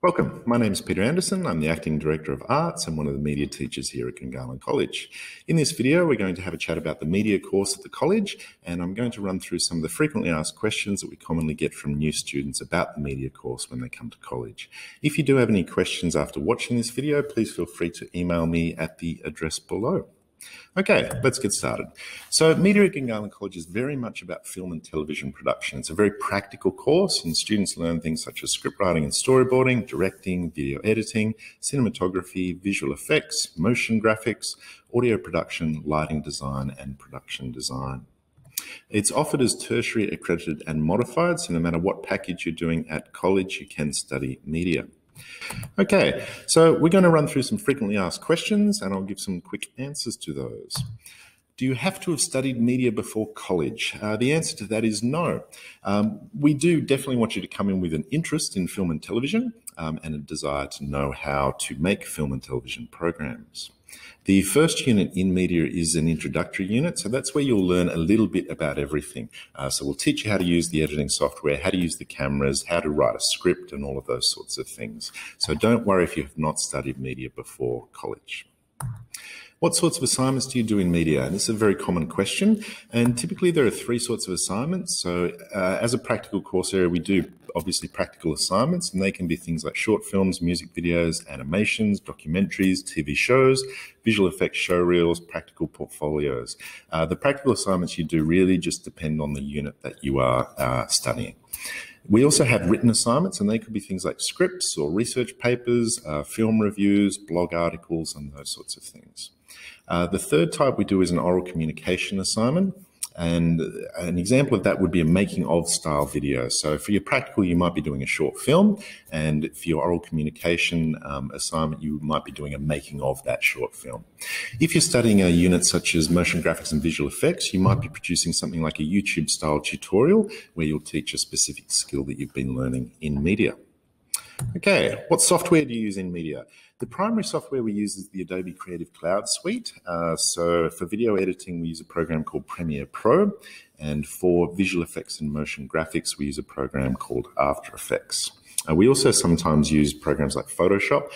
Welcome. My name is Peter Anderson. I'm the Acting Director of Arts and one of the media teachers here at Gungahlin College. In this video, we're going to have a chat about the media course at the college, and I'm going to run through some of the frequently asked questions that we commonly get from new students about the media course when they come to college. If you do have any questions after watching this video, please feel free to email me at the address below. Okay, let's get started. So media at Gungahlin College is very much about film and television production. It's a very practical course, and students learn things such as script writing and storyboarding, directing, video editing, cinematography, visual effects, motion graphics, audio production, lighting design, and production design. It's offered as tertiary accredited and modified, so no matter what package you're doing at college, you can study media. Okay, so we're going to run through some frequently asked questions and I'll give some quick answers to those. Do you have to have studied media before college? The answer to that is no. We do definitely want you to come in with an interest in film and television and a desire to know how to make film and television programs. The first unit in media is an introductory unit, so that's where you'll learn a little bit about everything. So we'll teach you how to use the editing software, how to use the cameras, how to write a script and all of those sorts of things. So don't worry if you have not studied media before college. What sorts of assignments do you do in media? And this is a very common question, and typically there are three sorts of assignments. So as a practical course area, we do obviously practical assignments, and they can be things like short films, music videos, animations, documentaries, TV shows, visual effects show reels, practical portfolios. The practical assignments you do really just depend on the unit that you are studying. We also have written assignments, and they could be things like scripts or research papers, film reviews, blog articles, and those sorts of things. The third type we do is an oral communication assignment, and an example of that would be a making of style video. So for your practical, you might be doing a short film, and for your oral communication assignment, you might be doing a making of that short film. If you're studying a unit such as motion graphics and visual effects, you might be producing something like a YouTube style tutorial where you'll teach a specific skill that you've been learning in media. Okay, what software do you use in media? The primary software we use is the Adobe Creative Cloud Suite. So for video editing, we use a program called Premiere Pro. And for visual effects and motion graphics, we use a program called After Effects. We also sometimes use programs like Photoshop,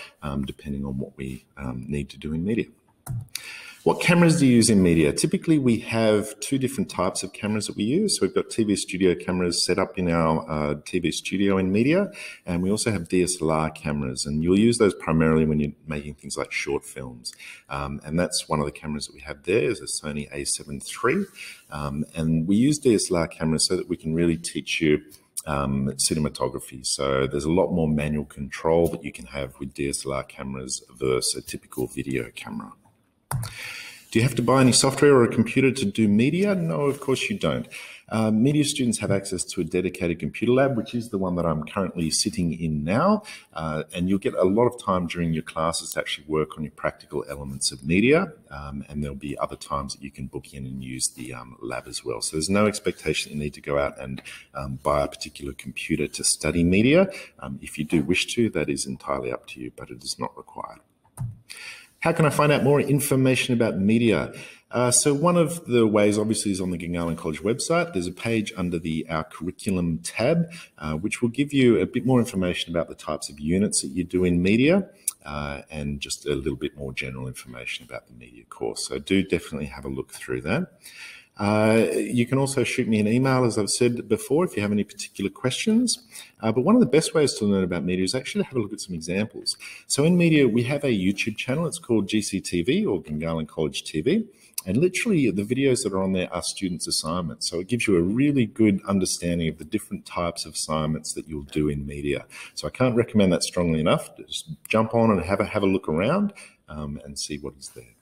depending on what we need to do in media. What cameras do you use in media? Typically, we have two different types of cameras that we use. So we've got TV studio cameras set up in our TV studio in media, and we also have DSLR cameras, and you'll use those primarily when you're making things like short films. And that's one of the cameras that we have there is a Sony a7 III. And we use DSLR cameras so that we can really teach you cinematography. So there's a lot more manual control that you can have with DSLR cameras versus a typical video camera. Do you have to buy any software or a computer to do media? No, of course you don't. Media students have access to a dedicated computer lab, which is the one that I'm currently sitting in now. And you'll get a lot of time during your classes to actually work on your practical elements of media. And there'll be other times that you can book in and use the lab as well. So there's no expectation that you need to go out and buy a particular computer to study media. If you do wish to, that is entirely up to you, but it is not required. How can I find out more information about media? So one of the ways obviously is on the Gungahlin College website. There's a page under Our Curriculum tab, which will give you a bit more information about the types of units that you do in media and just a little bit more general information about the media course. So do definitely have a look through that. You can also shoot me an email, as I've said before, if you have any particular questions. But one of the best ways to learn about media is actually to have a look at some examples. So in media, we have a YouTube channel. It's called GCTV, or Gungahlin College TV. And literally, the videos that are on there are students' assignments. So it gives you a really good understanding of the different types of assignments that you'll do in media. So I can't recommend that strongly enough. Just jump on and have a look around and see what is there.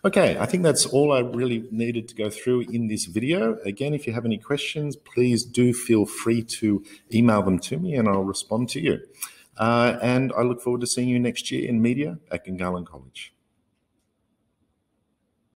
Okay, I think that's all I really needed to go through in this video. Again, if you have any questions, please do feel free to email them to me and I'll respond to you. And I look forward to seeing you next year in media at Gungahlin College.